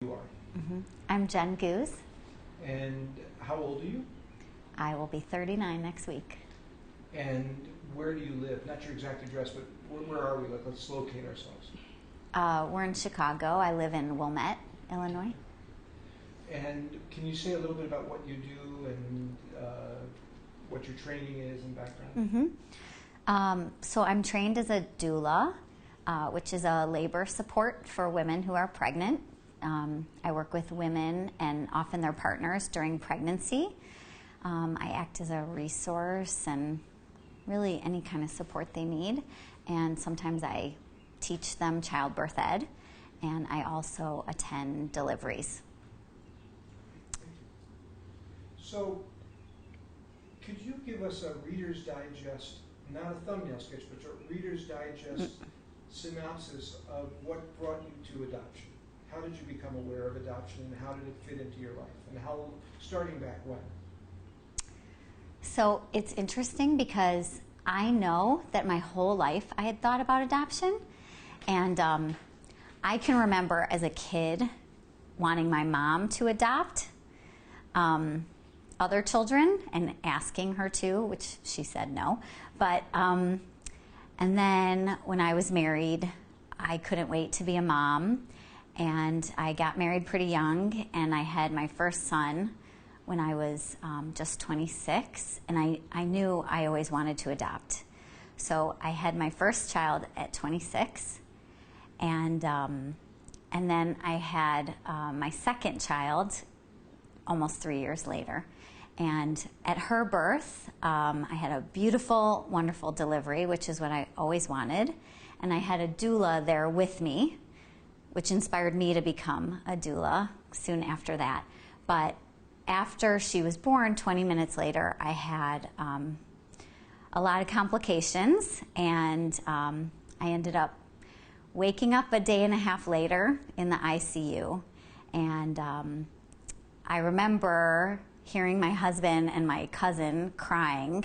You are. I'm G Gooze. And how old are you? I will be 39 next week. And where do you live? Not your exact address, but where are we? Let's locate ourselves. We're in Chicago. I live in Wilmette, Illinois. And can you say a little bit about what you do and what your training is and background? So I'm trained as a doula, which is a labor support for women who are pregnant. I work with women and often their partners during pregnancy. I act as a resource and really any kind of support they need. And sometimes I teach them childbirth ed, and I also attend deliveries. So, could you give us a Reader's Digest, not a thumbnail sketch, but a Reader's Digest synopsis of what brought you to adoption? How did you become aware of adoption, and how did it fit into your life? And how, starting back when? So it's interesting because I know that my whole life I had thought about adoption, and I can remember as a kid wanting my mom to adopt other children and asking her to, which she said no. But and then when I was married, I couldn't wait to be a mom, and I got married pretty young, and I had my first son when I was just 26, and I knew I always wanted to adopt. So I had my first child at 26, and then I had my second child almost 3 years later. And at her birth, I had a beautiful, wonderful delivery, which is what I always wanted. And I had a doula there with me, which inspired me to become a doula soon after that. But after she was born, 20 minutes later, I had a lot of complications, and I ended up waking up a day and a half later in the ICU. And I remember hearing my husband and my cousin crying,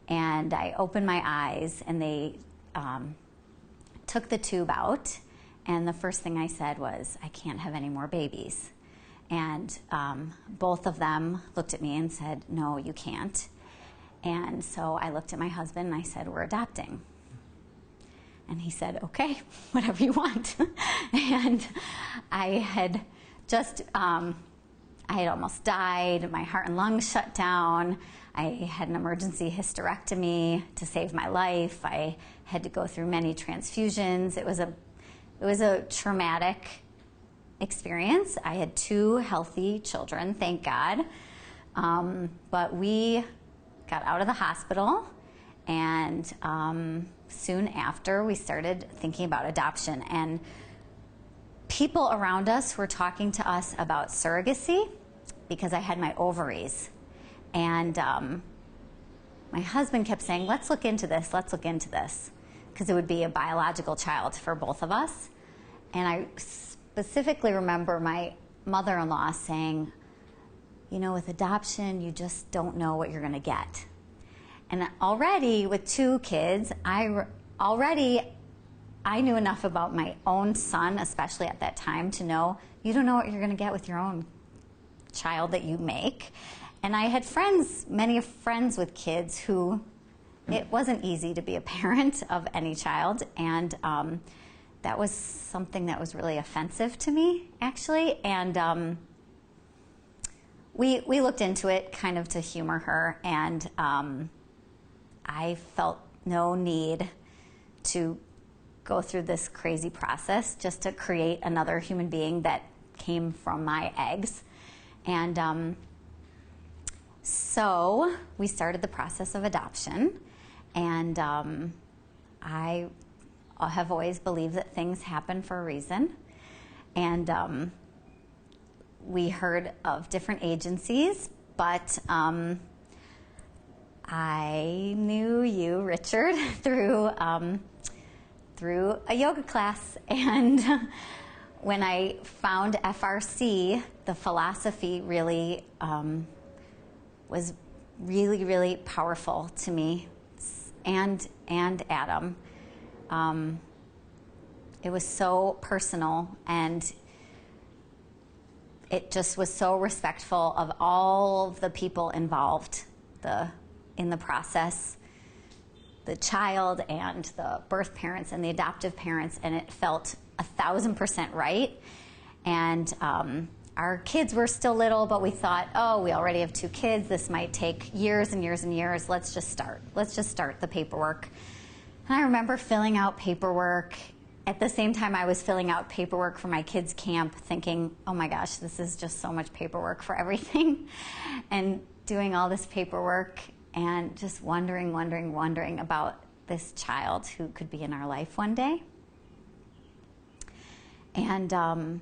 and I opened my eyes, and they took the tube out, and the first thing I said was, "I can't have any more babies." And both of them looked at me and said, "No, you can't." And so I looked at my husband and I said, "We're adopting." And he said, "Okay, whatever you want." And I had just, I had almost died. My heart and lungs shut down. I had an emergency hysterectomy to save my life. I had to go through many transfusions. It was a traumatic experience. I had 2 healthy children, thank God. But we got out of the hospital, and soon after we started thinking about adoption. And people around us were talking to us about surrogacy because I had my ovaries. And my husband kept saying, let's look into this, because it would be a biological child for both of us. And I specifically remember my mother-in-law saying, you know, with adoption, you just don't know what you're going to get. And already with 2 kids, I knew enough about my own son, especially at that time, to know you don't know what you're going to get with your own child that you make. And I had friends, many friends with kids who it wasn't easy to be a parent of any child, and that was something that was really offensive to me, actually. And we looked into it kind of to humor her, and I felt no need to go through this crazy process just to create another human being that came from my eggs. And so we started the process of adoption, and I have always believed that things happen for a reason. And we heard of different agencies, but I knew you, Richard, through a yoga class. And when I found FRC, the philosophy really was really, really powerful to me, and Adam. It was so personal, and it just was so respectful of all of the people involved in the process, the child and the birth parents and the adoptive parents, and it felt 1,000% right. And our kids were still little, but we thought, oh, we already have 2 kids. This might take years and years and years. Let's just start the paperwork. And I remember filling out paperwork. At the same time, I was filling out paperwork for my kids' camp, thinking, oh my gosh, this is just so much paperwork for everything. And doing all this paperwork and just wondering about this child who could be in our life one day. And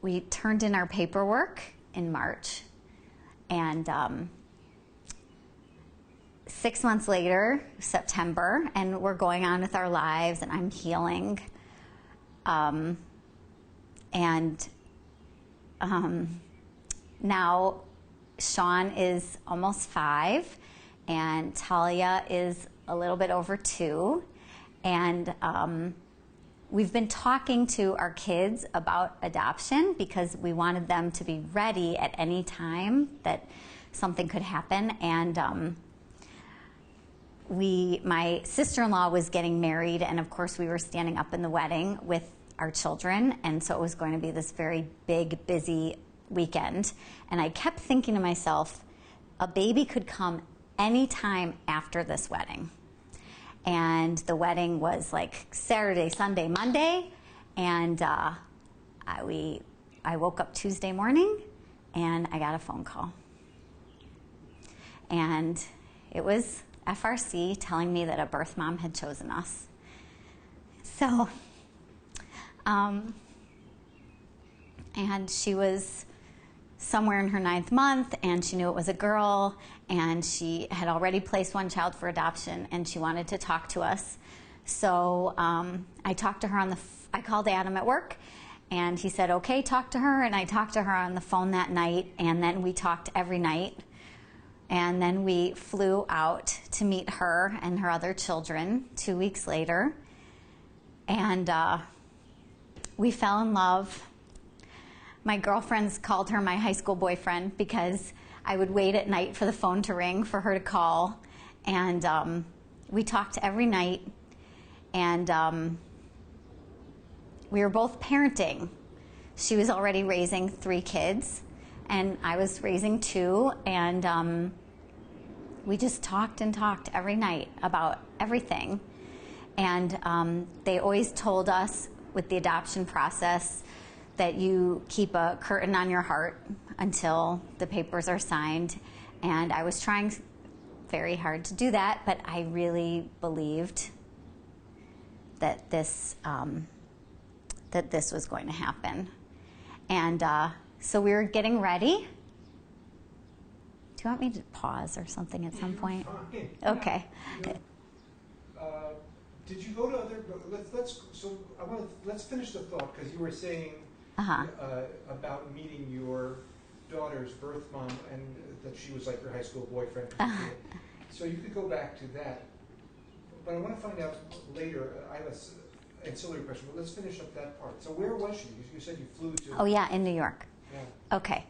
we turned in our paperwork in March. And 6 months later, September, and we're going on with our lives, and I'm healing. Now Sean is almost 5, and Talia is a little bit over 2. And we've been talking to our kids about adoption because we wanted them to be ready at any time that something could happen. And my sister-in-law was getting married, and of course we were standing up in the wedding with our children, and so it was going to be this very big, busy weekend. And I kept thinking to myself, a baby could come anytime after this wedding. And the wedding was like Saturday, Sunday, Monday, and I woke up Tuesday morning, and I got a phone call. And it was FRC telling me that a birth mom had chosen us. So, and she was somewhere in her 9th month, and she knew it was a girl, and she had already placed 1 child for adoption, and she wanted to talk to us. So I talked to her I called Adam at work, and he said, okay, talk to her, and I talked to her on the phone that night, and then we talked every night. And then we flew out to meet her and her other children 2 weeks later. And we fell in love. My girlfriends called her my high school boyfriend because I would wait at night for the phone to ring for her to call. And we talked every night. And we were both parenting. She was already raising 3 kids, and I was raising 2. And we just talked and talked every night about everything. And they always told us with the adoption process that you keep a curtain on your heart until the papers are signed. And I was trying very hard to do that, but I really believed that this was going to happen. And so we were getting ready. Do you want me to pause or something at some point? Fine. Okay. Did you go to other? Let's finish the thought, because you were saying about meeting your daughter's birth mom and that she was like your high school boyfriend. So you could go back to that, but I want to find out later. I have an ancillary question, but let's finish up that part. So where was she? You said you flew to. Oh yeah, in New York. Yeah. Okay.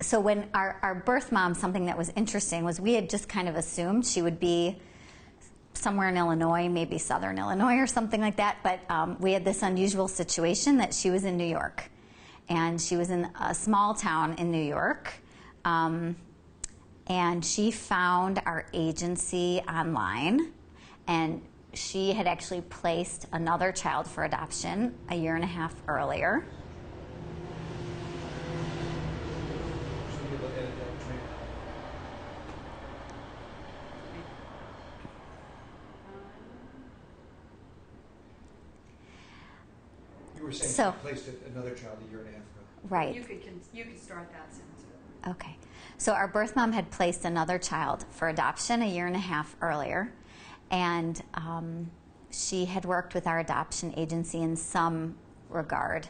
So when our birth mom, something that was interesting was we had just kind of assumed she would be somewhere in Illinois, maybe southern Illinois or something like that, but we had this unusual situation that she was in New York. And she was in a small town in New York. And she found our agency online, and she had actually placed another child for adoption a 1.5 years earlier. You were saying So, you placed another child a 1.5 years ago. Right. You could start that sentence. Okay. So our birth mom had placed another child for adoption a 1.5 years earlier, and she had worked with our adoption agency in some regard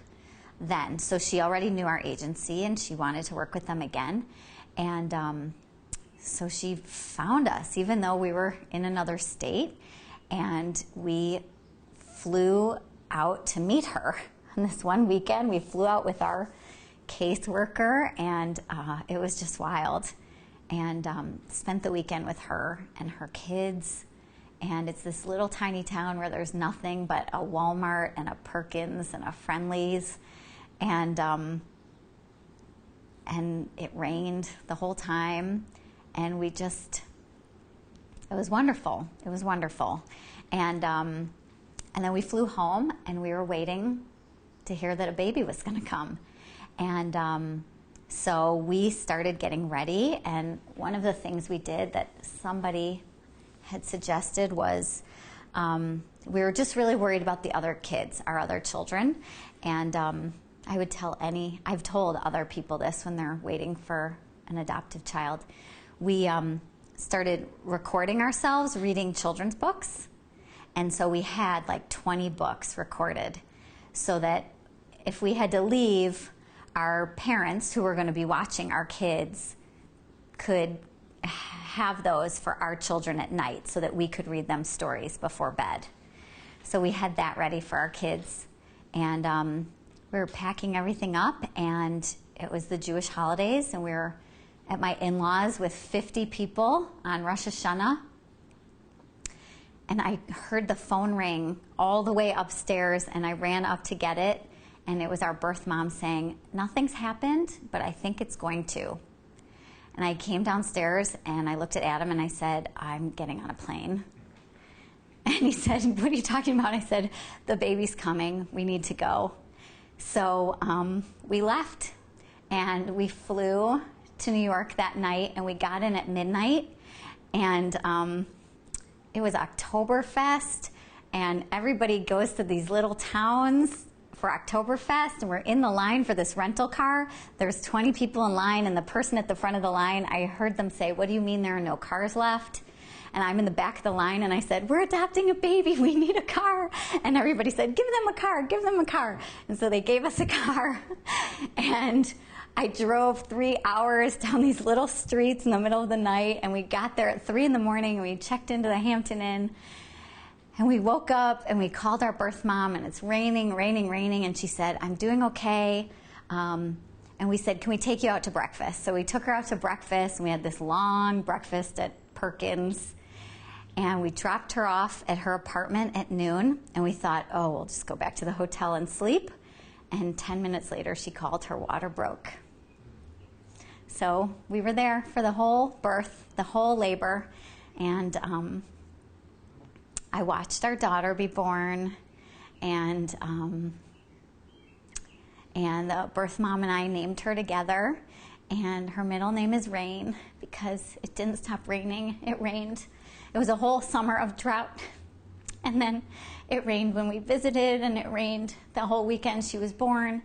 then. So she already knew our agency, and she wanted to work with them again. And so she found us, even though we were in another state, and we flew out to meet her on this one weekend. We flew out with our caseworker, and it was just wild. And spent the weekend with her and her kids. And it's this little tiny town where there's nothing but a Walmart and a Perkins and a Friendly's. And it rained the whole time. And it was wonderful. It was wonderful. And then we flew home, and we were waiting to hear that a baby was going to come. And so we started getting ready, and one of the things we did that somebody had suggested was we were just really worried about the other kids, our other children. And I've told other people this when they're waiting for an adoptive child. We started recording ourselves reading children's books. And so we had like 20 books recorded, so that if we had to leave, our parents who were going to be watching our kids could have those for our children at night, so that we could read them stories before bed. So we had that ready for our kids. And we were packing everything up, and it was the Jewish holidays, and we were at my in-laws with 50 people on Rosh Hashanah. And I heard the phone ring all the way upstairs, and I ran up to get it, and it was our birth mom saying, "Nothing's happened, but I think it's going to." And I came downstairs, and I looked at Adam, and I said, "I'm getting on a plane." And he said, "What are you talking about?" I said, "The baby's coming. We need to go." So we left, and we flew to New York that night, and we got in at midnight, and it was Oktoberfest, and everybody goes to these little towns for Oktoberfest, and we're in the line for this rental car. There's 20 people in line, and the person at the front of the line, I heard them say, "What do you mean there are no cars left?" And I'm in the back of the line, and I said, "We're adopting a baby, we need a car." And everybody said, "Give them a car, give them a car." And so they gave us a car, and I drove 3 hours down these little streets in the middle of the night, and we got there at 3 in the morning, and we checked into the Hampton Inn, and we woke up, and we called our birth mom, and it's raining, raining, raining, and she said, "I'm doing okay." And we said, "Can we take you out to breakfast?" So we took her out to breakfast, and we had this long breakfast at Perkins, and we dropped her off at her apartment at noon, and we thought, oh, we'll just go back to the hotel and sleep. And 10 minutes later, she called, her water broke. So we were there for the whole birth, the whole labor, and I watched our daughter be born, and the birth mom and I named her together, and her middle name is Rain because it didn't stop raining. It rained. It was a whole summer of drought, and then it rained when we visited, and it rained the whole weekend she was born.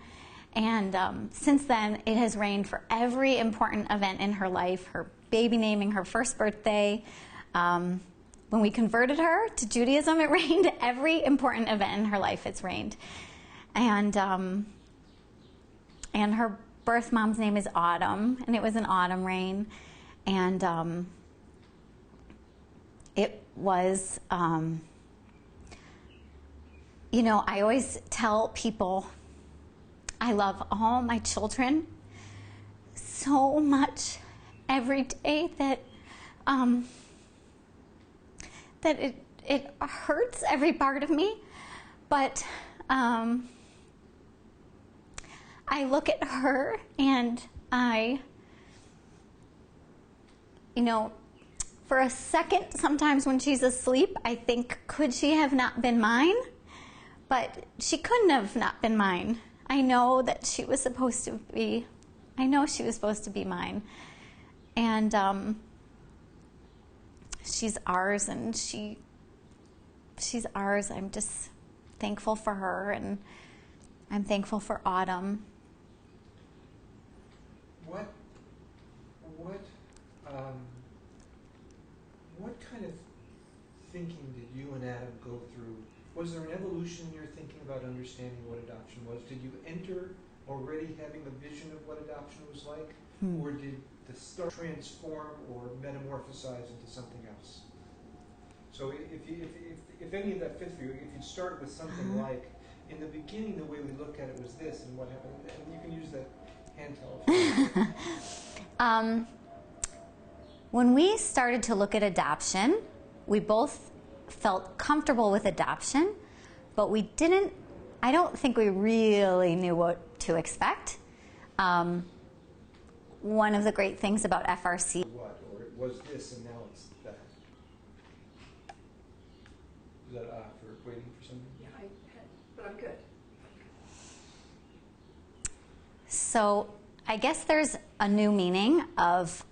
And since then, it has rained for every important event in her life, her baby naming, her first birthday. When we converted her to Judaism, it rained. Every important event in her life, it's rained. And her birth mom's name is Autumn, and it was an autumn rain. And it was, I always tell people I love all my children so much every day that it hurts every part of me. But I look at her, and for a second, sometimes when she's asleep, I think, could she have not been mine? But she couldn't have not been mine. I know that she was supposed to be mine. And she's ours, and she's ours. I'm just thankful for her, and I'm thankful for Autumn. What kind of thinking did you and Adam go through? Was there an evolution in your thinking about understanding what adoption was? Did you enter already having a vision of what adoption was like? Or did the start transform or metamorphosize into something else? So if any of that fits for you, if you start with something like, in the beginning, the way we looked at it was this, and what happened, and you can use that hand telephone. When we started to look at adoption, we both felt comfortable with adoption, but we didn't, I don't think we really knew what to expect. One of the great things about FRC. What? Or it was this and now it's that. Is that for waiting for something? Yeah, but I'm good. So I guess there's a new meaning of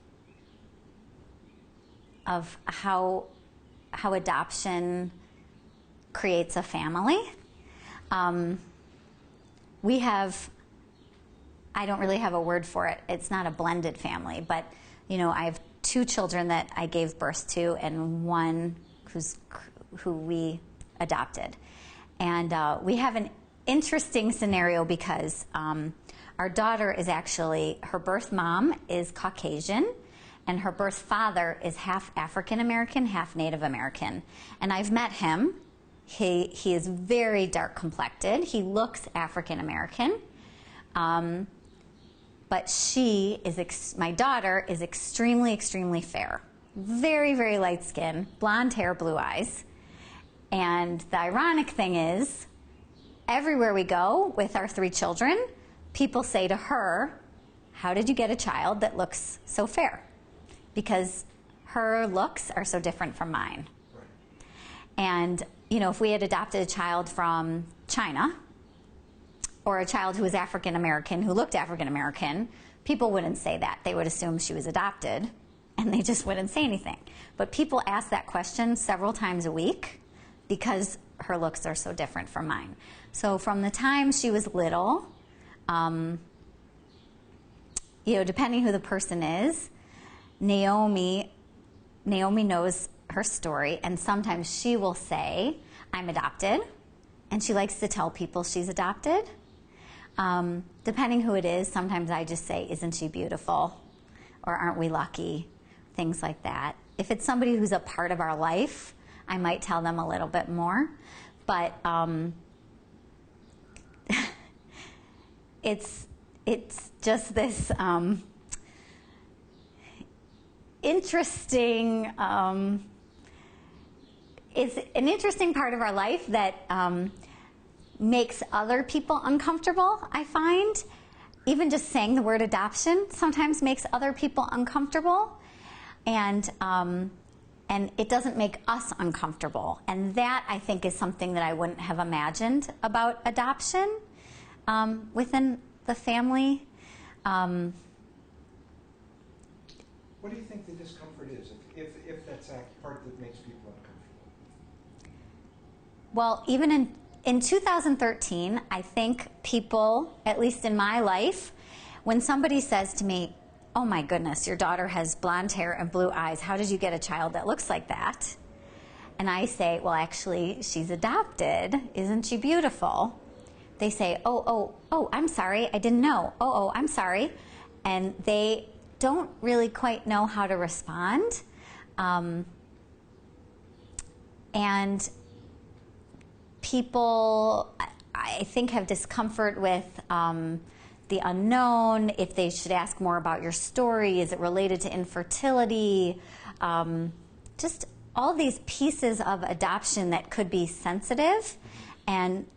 how adoption creates a family. We have, I don't really have a word for it. It's not a blended family, but you know, I have 2 children that I gave birth to and one who we adopted. And we have an interesting scenario because our daughter is actually, her birth mom is Caucasian, and her birth father is half African American, half Native American. And I've met him. He is very dark complected. He looks African American. But she is, my daughter is extremely, extremely fair. Very, very light skin, blonde hair, blue eyes. And the ironic thing is, everywhere we go with our 3 children, people say to her, how did you get a child that looks so fair? Because her looks are so different from mine. Right. And, you know, if we had adopted a child from China, or a child who was African American, who looked African American, people wouldn't say that. They would assume she was adopted, and they just wouldn't say anything. But people ask that question several times a week because her looks are so different from mine. So from the time she was little, you know, depending who the person is, Naomi knows her story, and sometimes she will say, I'm adopted, and she likes to tell people she's adopted. Depending who it is, sometimes I just say, isn't she beautiful? Or aren't we lucky? Things like that. If it's somebody who's a part of our life, I might tell them a little bit more. But it's just this interesting, it's an interesting part of our life that makes other people uncomfortable, I find. Even just saying the word adoption sometimes makes other people uncomfortable. And it doesn't make us uncomfortable. And that, I think, is something that I wouldn't have imagined about adoption within the family. What do you think the discomfort is, if that's a part that makes people uncomfortable? Well, even in 2013, I think people, at least in my life, when somebody says to me, oh my goodness, your daughter has blonde hair and blue eyes, how did you get a child that looks like that? And I say, well, actually, she's adopted. Isn't she beautiful? They say, oh, I'm sorry, I didn't know. Oh, I'm sorry. And they don't really quite know how to respond. And people, I think, have discomfort with the unknown, if they should ask more about your story, is it related to infertility, just all these pieces of adoption that could be sensitive. And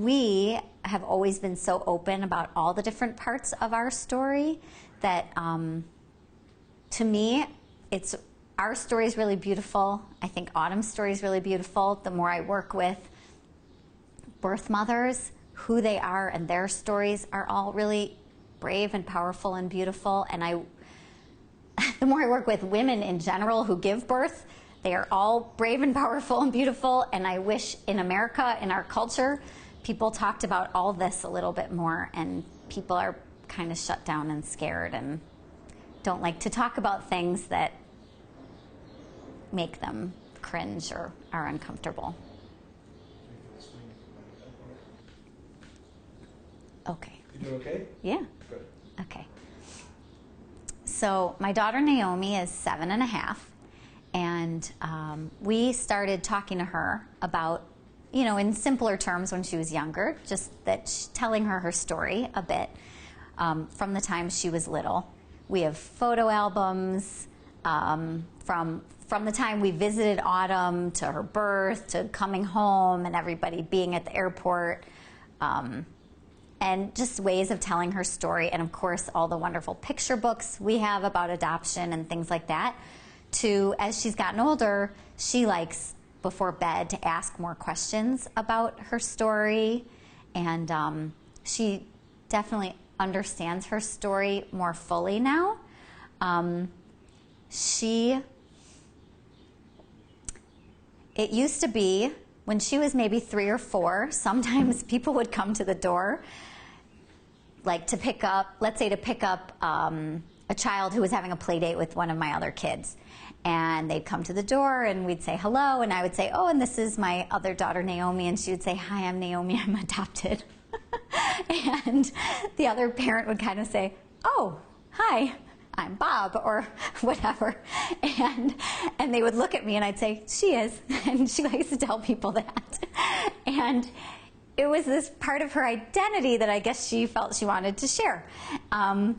we have always been so open about all the different parts of our story that to me, our story is really beautiful. I think Autumn's story is really beautiful. The more I work with birth mothers, who they are and their stories are all really brave and powerful and beautiful. And the more I work with women in general who give birth, they are all brave and powerful and beautiful. And I wish in America, in our culture, people talked about all this a little bit more. And people are kind of shut down and scared and don't like to talk about things that make them cringe or are uncomfortable. Okay. You doing okay? Yeah. Good. Okay. So my daughter Naomi is 7.5, and we started talking to her about in simpler terms when she was younger, just that telling her story a bit from the time she was little. We have photo albums from the time we visited Autumn to her birth to coming home and everybody being at the airport, and just ways of telling her story, and of course all the wonderful picture books we have about adoption and things like that. To, as she's gotten older, she likes before bed to ask more questions about her story, and she definitely understands her story more fully now. It used to be when she was maybe 3 or 4, sometimes people would come to the door, like to pick up, let's say to pick up a child who was having a play date with one of my other kids. And they'd come to the door and we'd say hello, and I would say, oh, and this is my other daughter, Naomi, and she would say, hi, I'm Naomi, I'm adopted. And the other parent would kind of say, oh, hi, I'm Bob, or whatever. And they would look at me and I'd say, she is, and she likes to tell people that. And it was this part of her identity that I guess she felt she wanted to share. And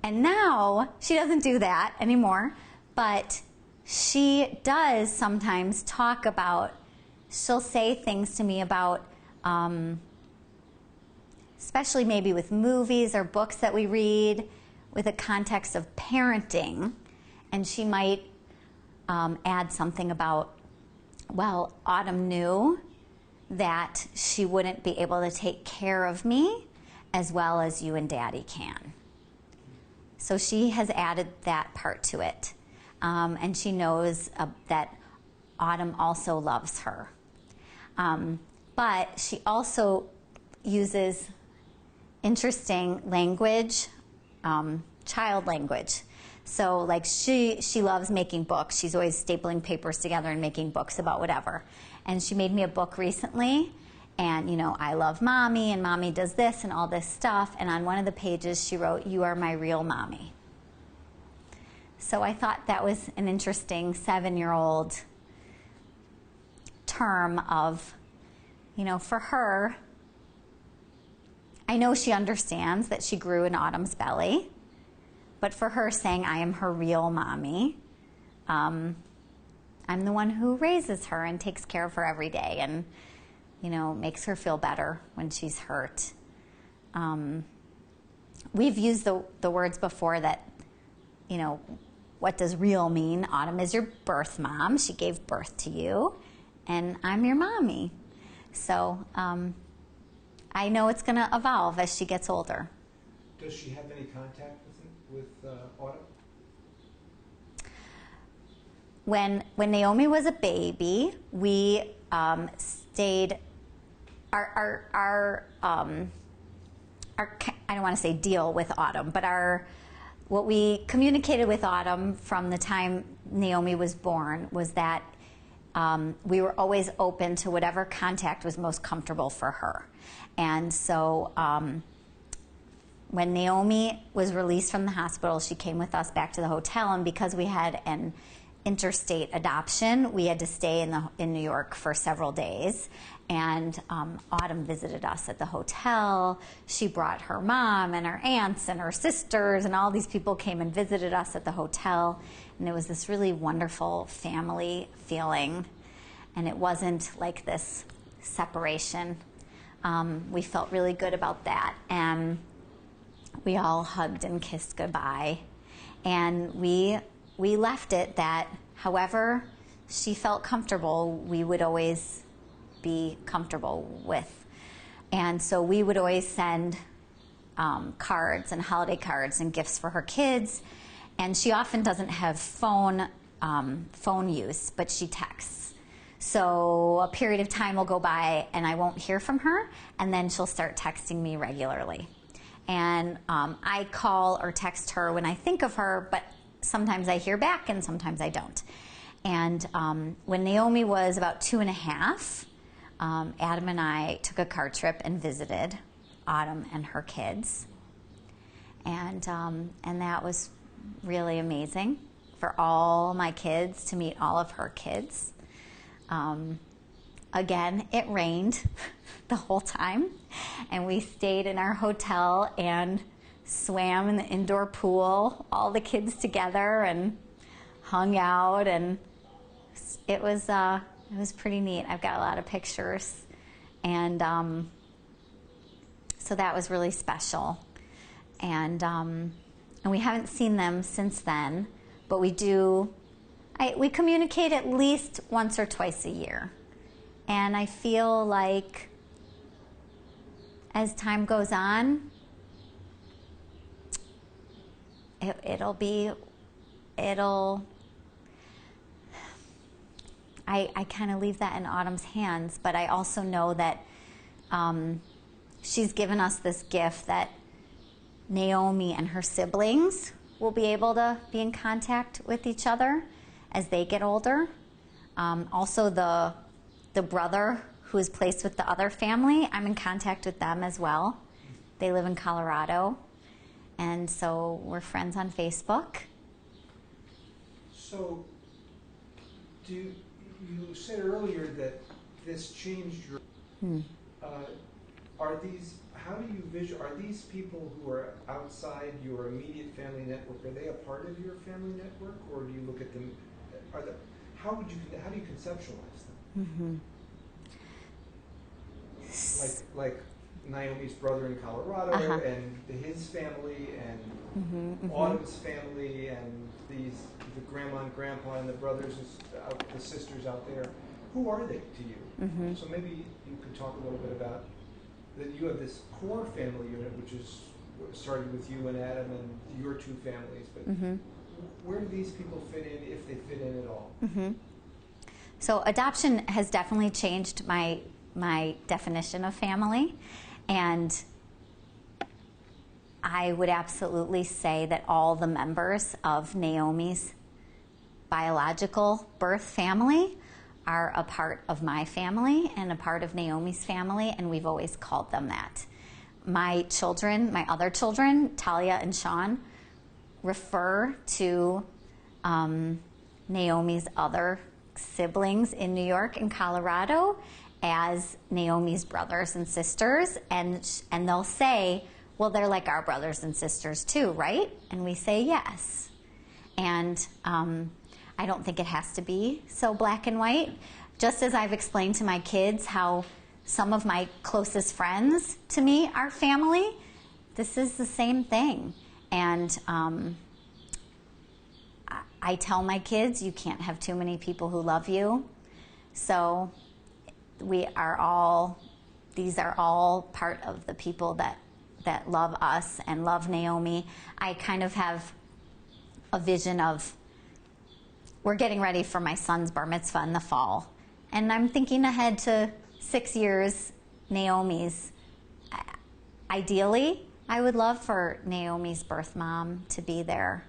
now she doesn't do that anymore. But she does sometimes talk about, she'll say things to me about, especially maybe with movies or books that we read, with a context of parenting, and she might add something about, well, Autumn knew that she wouldn't be able to take care of me as well as you and Daddy can. So she has added that part to it. And she knows that Autumn also loves her. But she also uses interesting language, child language. So like she loves making books. She's always stapling papers together and making books about whatever. And she made me a book recently, and I love Mommy, and Mommy does this and all this stuff. And on one of the pages she wrote, you are my real mommy. So I thought that was an interesting 7-year-old term of, for her, I know she understands that she grew in Autumn's belly, but for her saying, I am her real mommy, I'm the one who raises her and takes care of her every day and, makes her feel better when she's hurt. We've used the words before that, what does real mean? Autumn is your birth mom. She gave birth to you, and I'm your mommy. So I know it's going to evolve as she gets older. Does she have any contact with Autumn? When Naomi was a baby, we stayed. Our I don't want to say deal with Autumn, but what we communicated with Autumn from the time Naomi was born was that we were always open to whatever contact was most comfortable for her. And so when Naomi was released from the hospital, she came with us back to the hotel, and because we had an interstate adoption, we had to stay in New York for several days. And Autumn visited us at the hotel. She brought her mom and her aunts and her sisters, and all these people came and visited us at the hotel. And it was this really wonderful family feeling. And it wasn't like this separation. We felt really good about that. And we all hugged and kissed goodbye. And we left it that however she felt comfortable, we would always be comfortable with. And so we would always send cards and holiday cards and gifts for her kids. And she often doesn't have phone use, but she texts. So a period of time will go by and I won't hear from her, and then she'll start texting me regularly. And I call or text her when I think of her, but sometimes I hear back and sometimes I don't. And when Naomi was about 2.5, Adam and I took a car trip and visited Autumn and her kids. And that was really amazing for all my kids to meet all of her kids. again, it rained the whole time, and we stayed in our hotel and swam in the indoor pool, all the kids together, and hung out, and it was pretty neat. I've got a lot of pictures, and so that was really special. And we haven't seen them since then, but we communicate at least once or twice a year. And I feel like as time goes on, I kind of leave that in Autumn's hands, but I also know that she's given us this gift that Naomi and her siblings will be able to be in contact with each other as they get older. Also, the brother who is placed with the other family, I'm in contact with them as well. They live in Colorado, and so we're friends on Facebook. So, you said earlier that this changed your. How do you are these people who are outside your immediate family network? Are they a part of your family network, or do you look at them? How do you conceptualize them? Like Naomi's brother in Colorado, and his family, and Autumn's family, and the grandma and grandpa, and the brothers and the sisters out there. Who are they to you? So maybe you could talk a little bit about that. You have this core family unit, which is started with you and Adam and your two families. But where do these people fit in, if they fit in at all? So adoption has definitely changed my definition of family, and I would absolutely say that all the members of Naomi's biological birth family are a part of my family and a part of Naomi's family, and we've always called them that. My other children, Talia and Sean, refer to Naomi's other siblings in New York and Colorado as Naomi's brothers and sisters, and they'll say, well, they're like our brothers and sisters too, right? And we say yes. And I don't think it has to be so black and white. Just as I've explained to my kids how some of my closest friends to me are family, this is the same thing. And I tell my kids, you can't have too many people who love you. So these are all part of the people that love us and love Naomi. I kind of have a vision of, we're getting ready for my son's bar mitzvah in the fall. And I'm thinking ahead to 6 years, Naomi's. Ideally, I would love for Naomi's birth mom to be there,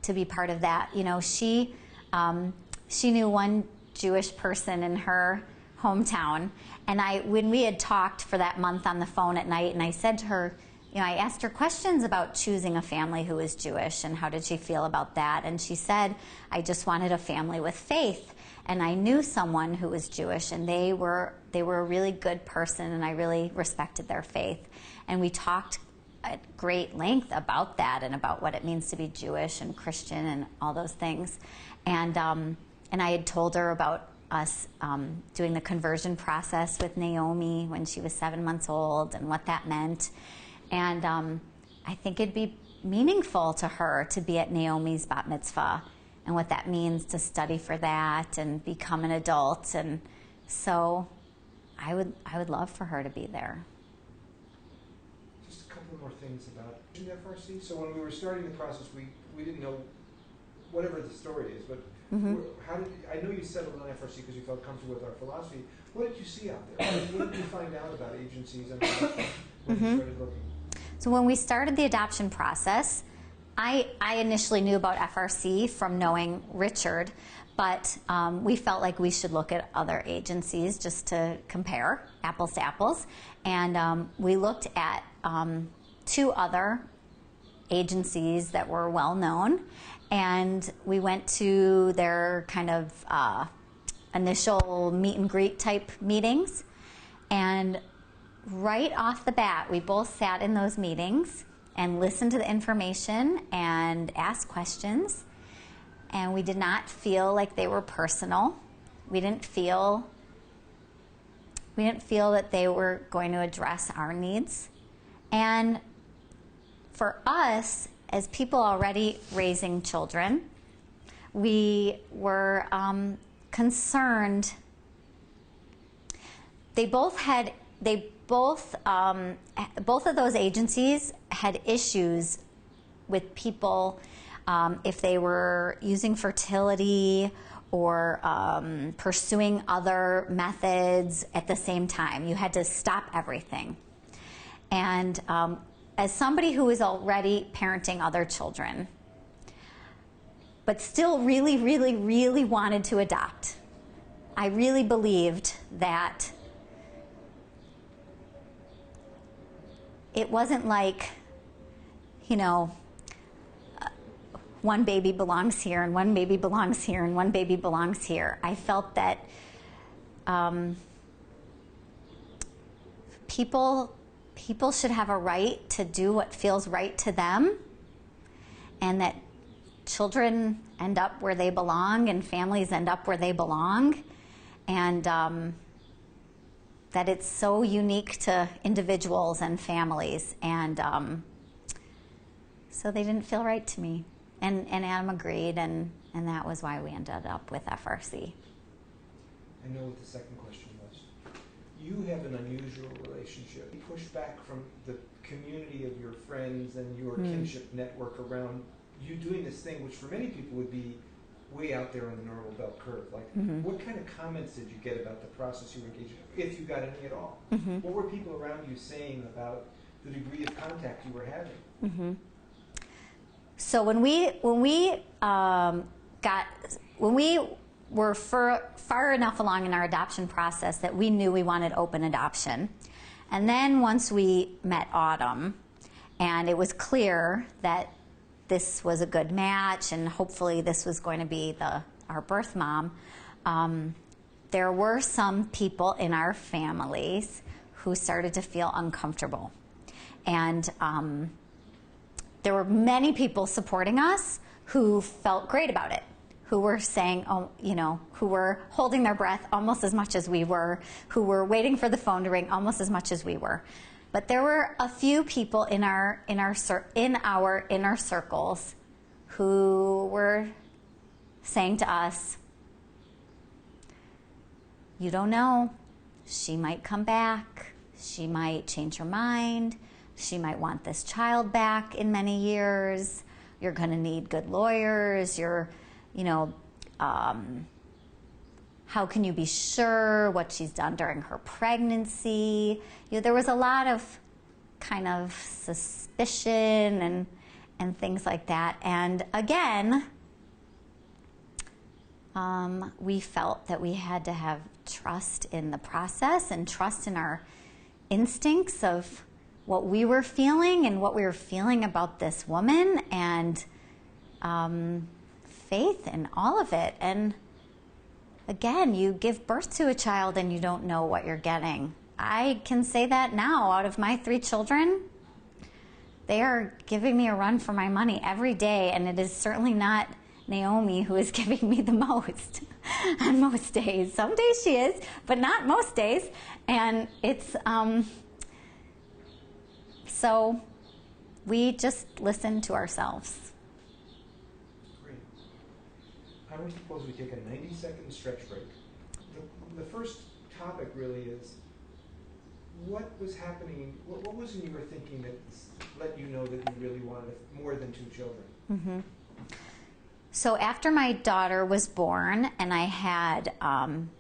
to be part of that. You know, she knew one Jewish person in her hometown, and when we had talked for that month on the phone at night, and I said to her, you know, I asked her questions about choosing a family who was Jewish and how did she feel about that, and she said, I just wanted a family with faith, and I knew someone who was Jewish, and they were a really good person, and I really respected their faith, and we talked at great length about that and about what it means to be Jewish and Christian and all those things, and I had told her about us doing the conversion process with Naomi when she was 7 months old and what that meant. And I think it'd be meaningful to her to be at Naomi's bat mitzvah and what that means to study for that and become an adult. And so I would love for her to be there. Just a couple more things about FRC. So when we were starting the process, we didn't know whatever the story is, but I know you settled on FRC because you felt comfortable with our philosophy. What did you see out there? What did you find out about agencies and when you started looking? So when we started the adoption process, I initially knew about FRC from knowing Richard, but we felt like we should look at other agencies just to compare apples to apples. And we looked at 2 other agencies that were well known, and we went to their kind of initial meet and greet type meetings. And right off the bat, we both sat in those meetings and listened to the information and asked questions. And we did not feel like they were personal. We didn't feel that they were going to address our needs. And for us, as people already raising children, we were concerned. Both of those agencies had issues with people if they were using fertility or pursuing other methods at the same time. You had to stop everything. And as somebody who was already parenting other children, but still really, really, really wanted to adopt, I really believed that it wasn't like, one baby belongs here and one baby belongs here and one baby belongs here. I felt that people should have a right to do what feels right to them, and that children end up where they belong and families end up where they belong, and that it's so unique to individuals and families, and so they didn't feel right to me. And Adam agreed, and that was why we ended up with FRC. I know what the second question was. You have an unusual relationship. You push back from the community of your friends and your kinship network around you doing this thing, which for many people would be way out there on the normal bell curve. Like, what kind of comments did you get about the process you were engaged in, if you got any at all? What were people around you saying about the degree of contact you were having? So when we were far enough along in our adoption process that we knew we wanted open adoption, and then once we met Autumn, and it was clear that this was a good match, and hopefully this was going to be our birth mom, there were some people in our families who started to feel uncomfortable, and there were many people supporting us who felt great about it, who were saying, who were holding their breath almost as much as we were, who were waiting for the phone to ring almost as much as we were. But there were a few people in our inner circles who were saying to us, "You don't know. She might come back. She might change her mind. She might want this child back in many years. You're going to need good lawyers. How can you be sure what she's done during her pregnancy?" There was a lot of kind of suspicion and things like that. And again, we felt that we had to have trust in the process and trust in our instincts of what we were feeling and what we were feeling about this woman, and faith in all of it. And again, you give birth to a child and you don't know what you're getting. I can say that now. Out of my 3 children, they are giving me a run for my money every day, and it is certainly not Naomi who is giving me the most on most days. Some days she is, but not most days. And it's so we just listen to ourselves. Great. I would propose we take a 90-second stretch break. The first topic really is, what was happening, what was in your thinking that let you know that you really wanted more than 2 children? So after my daughter was born, and I had and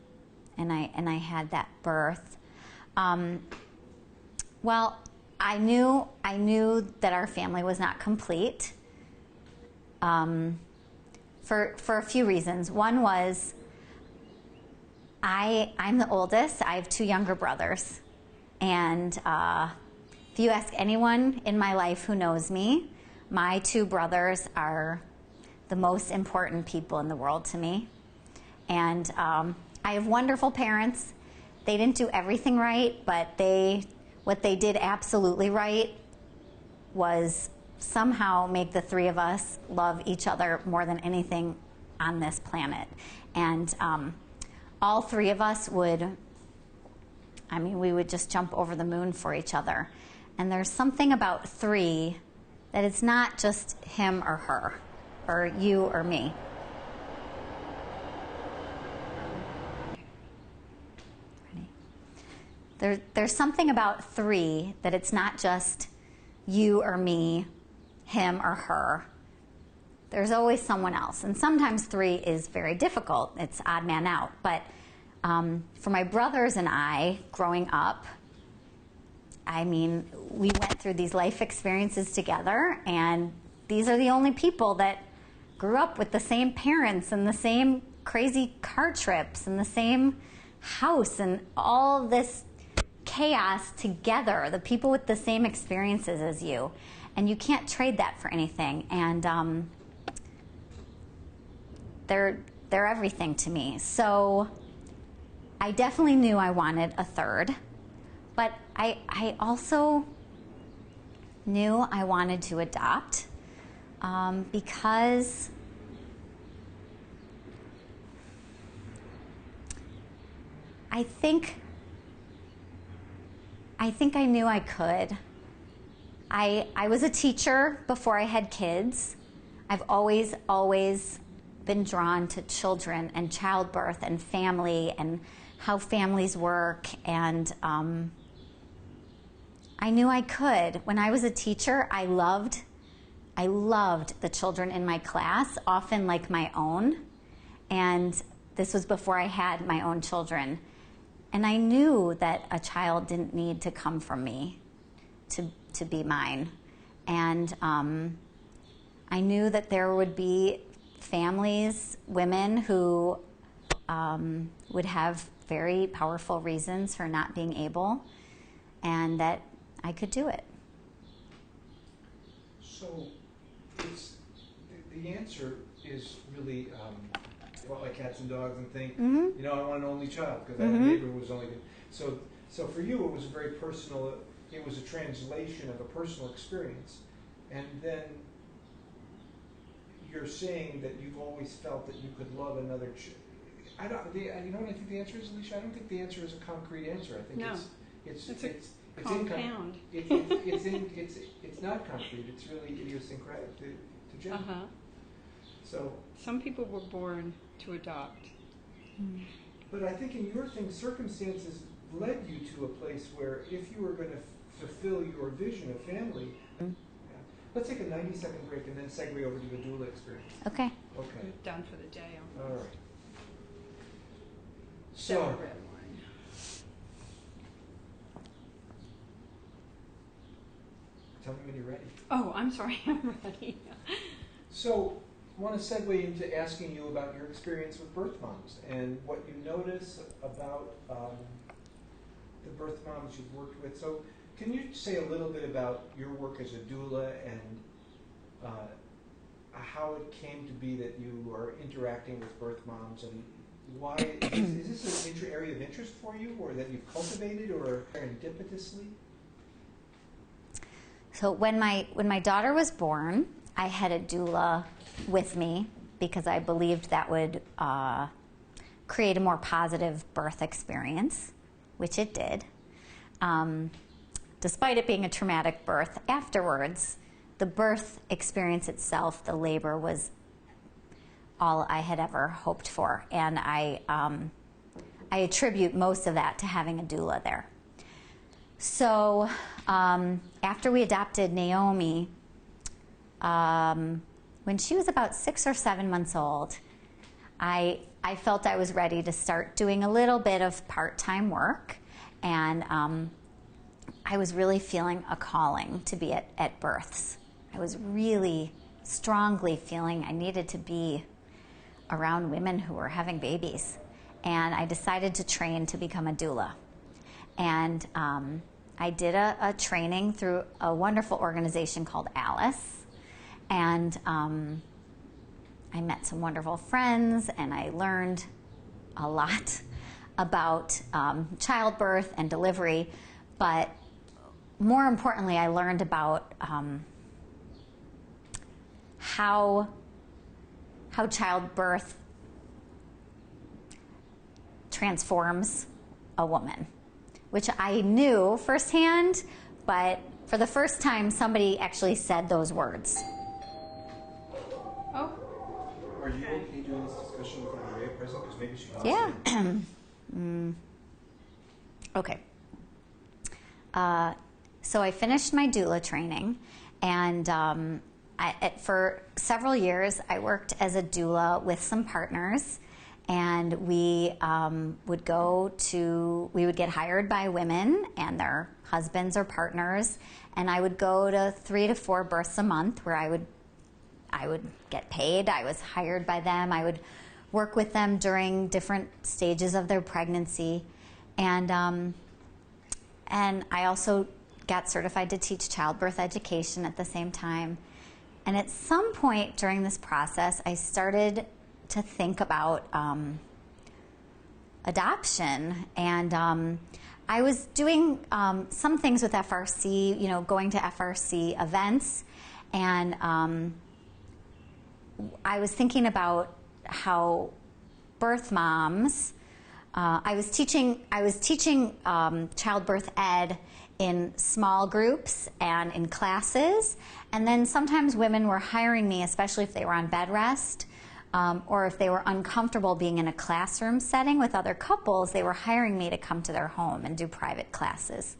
I had that birth, well, I knew that our family was not complete for a few reasons. One was I'm the oldest. I have 2 younger brothers, and if you ask anyone in my life who knows me, my 2 brothers are the most important people in the world to me. And I have wonderful parents. They didn't do everything right, but what they did absolutely right was somehow make the three of us love each other more than anything on this planet. And all three of us we would just jump over the moon for each other. And there's something about three that it's not just him or her, or you or me. There's something about three that it's not just you or me, him or her. There's always someone else. And sometimes three is very difficult. It's odd man out. But for my brothers and I, growing up, we went through these life experiences together, and these are the only people that grew up with the same parents and the same crazy car trips and the same house and all this chaos together, the people with the same experiences as you. And you can't trade that for anything. And they're everything to me. So I definitely knew I wanted a third, but I also knew I wanted to adopt because I think I knew I could. I was a teacher before I had kids. I've always been drawn to children and childbirth and family and how families work, and I knew I could. When I was a teacher, I loved the children in my class, often like my own, and this was before I had my own children. And I knew that a child didn't need to come from me to be mine. And I knew that there would be families, women who would have very powerful reasons for not being able, and that I could do it. So the answer is really, well, like cats and dogs and think, Mm-hmm. I want an only child because I had a neighbor who was only good. So for you, it was a very personal, it was a translation of a personal experience. And then you're saying that you've always felt that you could love another child. You know what I think the answer is, Alicia? I don't think the answer is a concrete answer. I think No. it's compound. It's not concrete. It's really idiosyncratic to gender. Uh-huh. So, some people were born to adopt. but I think in your thing, circumstances led you to a place where if you were going to fulfill your vision of family, let's take a 90-second break and then segue over to the doula experience. Okay. Okay. We're done for the day. All right. So, So, red wine. tell me when you're ready. Oh, I'm sorry. I'm ready. So, I want to segue into asking you about your experience with birth moms and what you notice about the birth moms you've worked with. So, can you say a little bit about your work as a doula and how it came to be that you are interacting with birth moms, and why is this an area of interest for you, or that you've cultivated, or serendipitously? So when my daughter was born, I had a doula with me because I believed that would create a more positive birth experience, which it did. Despite it being a traumatic birth, afterwards, the birth experience itself, the labor, was all I had ever hoped for. And I attribute most of that to having a doula there. So after we adopted Naomi, when she was about 6 or 7 months old, I felt I was ready to start doing a little bit of part-time work, and I was really feeling a calling to be at births. I was really strongly feeling I needed to be around women who were having babies, and I decided to train to become a doula. And I did a training through a wonderful organization called Alice, and I met some wonderful friends, and I learned a lot about childbirth and delivery, but more importantly, I learned about how childbirth transforms a woman, which I knew firsthand, but for the first time, somebody actually said those words. Oh, Are you okay doing this discussion with Maria present? Because maybe she wants Yeah. to. Okay. So I finished my doula training, and for several years I worked as a doula with some partners, and we would get hired by women and their husbands or partners, and I would go to 3 to 4 births a month where I would get paid. I was hired by them. I would work with them during different stages of their pregnancy, and I also got certified to teach childbirth education at the same time. And at some point during this process, I started to think about adoption, and I was doing some things with FRC, going to FRC events, and I was thinking about how birth moms. I was teaching childbirth ed in small groups and in classes, and then sometimes women were hiring me, especially if they were on bed rest, or if they were uncomfortable being in a classroom setting with other couples. They were hiring me to come to their home and do private classes.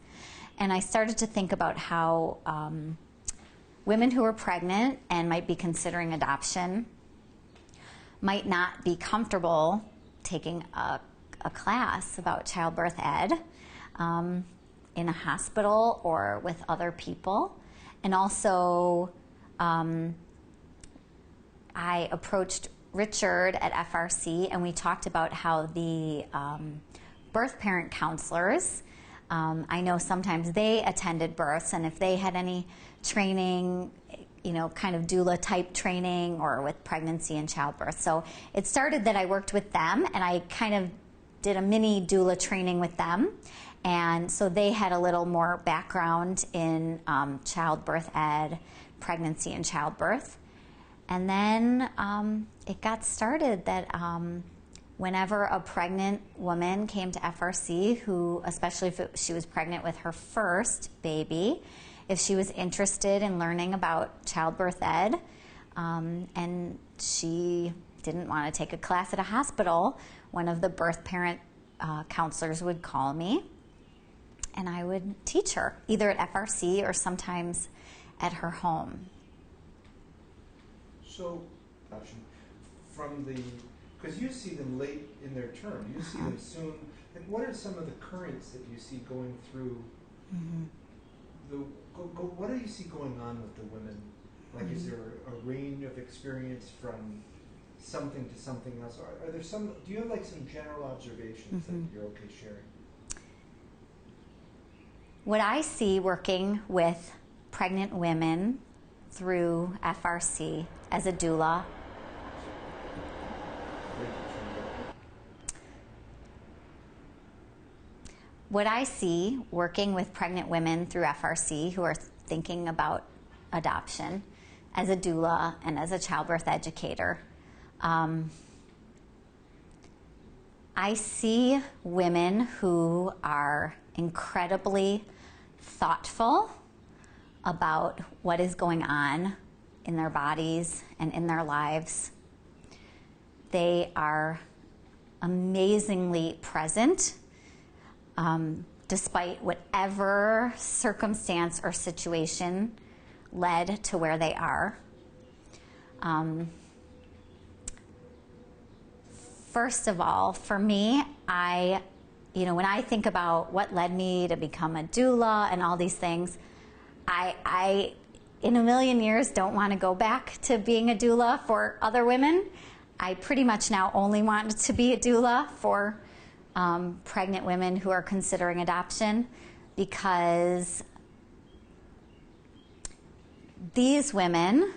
And I started to think about how women who are pregnant and might be considering adoption might not be comfortable taking a class about childbirth ed in a hospital or with other people. And also, I approached Richard at FRC, and we talked about how the birth parent counselors, I know sometimes they attended births, and if they had any training, kind of doula type training or with pregnancy and childbirth. So it started that I worked with them, and I kind of did a mini doula training with them. And so they had a little more background in childbirth ed, pregnancy and childbirth. And then it got started that whenever a pregnant woman came to FRC, especially if she was pregnant with her first baby, if she was interested in learning about childbirth ed, and she didn't want to take a class at a hospital, one of the birth parent counselors would call me, and I would teach her, either at FRC or sometimes at her home. So, because you see them late in their term, you see them soon. Like, what are some of the currents that you see going through? What do you see going on with the women? Like, is there a range of experience from something to something else? Are there some? Do you have like some general observations that you're okay sharing? What I see working with pregnant women through FRC as a doula, what I see working with pregnant women through FRC who are thinking about adoption as a doula and as a childbirth educator, I see women who are incredibly thoughtful about what is going on in their bodies and in their lives. They are amazingly present, despite whatever circumstance or situation led to where they are. First of all, for me, when I think about what led me to become a doula and all these things, I in a million years don't want to go back to being a doula for other women. I pretty much now only want to be a doula for pregnant women who are considering adoption, because these women,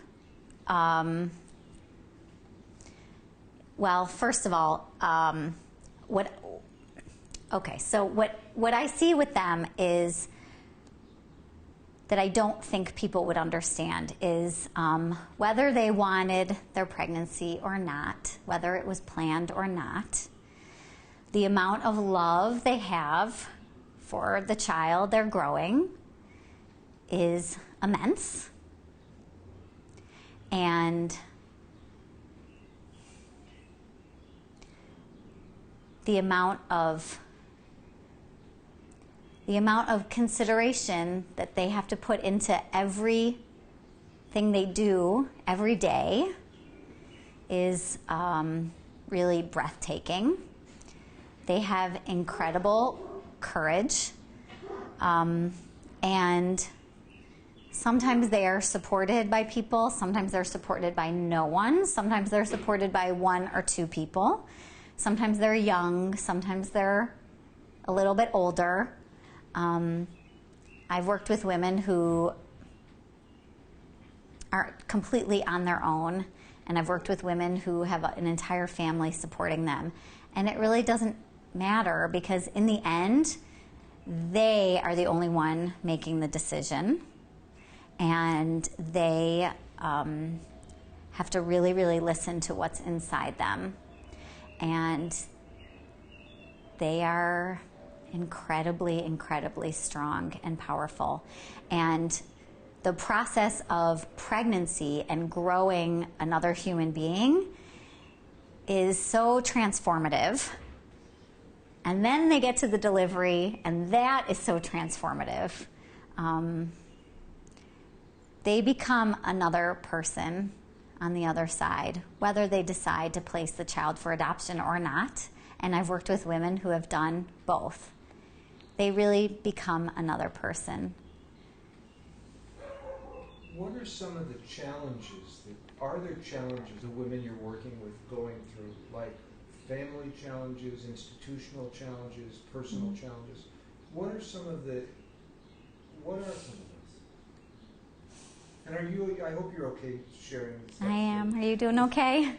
well, first of all, what okay, so what I see with them is that I don't think people would understand is whether they wanted their pregnancy or not, whether it was planned or not, the amount of love they have for the child they're growing is immense. And the amount of consideration that they have to put into everything they do every day is really breathtaking. They have incredible courage, and sometimes they are supported by people, sometimes they're supported by no one, sometimes they're supported by one or two people, sometimes they're young, sometimes they're a little bit older. I've worked with women who are completely on their own, and I've worked with women who have an entire family supporting them. And it really doesn't matter, because in the end, they are the only one making the decision, and they have to really, really listen to what's inside them. And they are incredibly, incredibly strong and powerful. And the process of pregnancy and growing another human being is so transformative. And then they get to the delivery, and that is so transformative. They become another person on the other side, whether they decide to place the child for adoption or not. And I've worked with women who have done both. They really become another person. What are some of the challenges? Are there challenges the women you're working with going through, like family challenges, institutional challenges, personal challenges? What are some of those? And I hope you're okay sharing this. I am. Are you doing okay?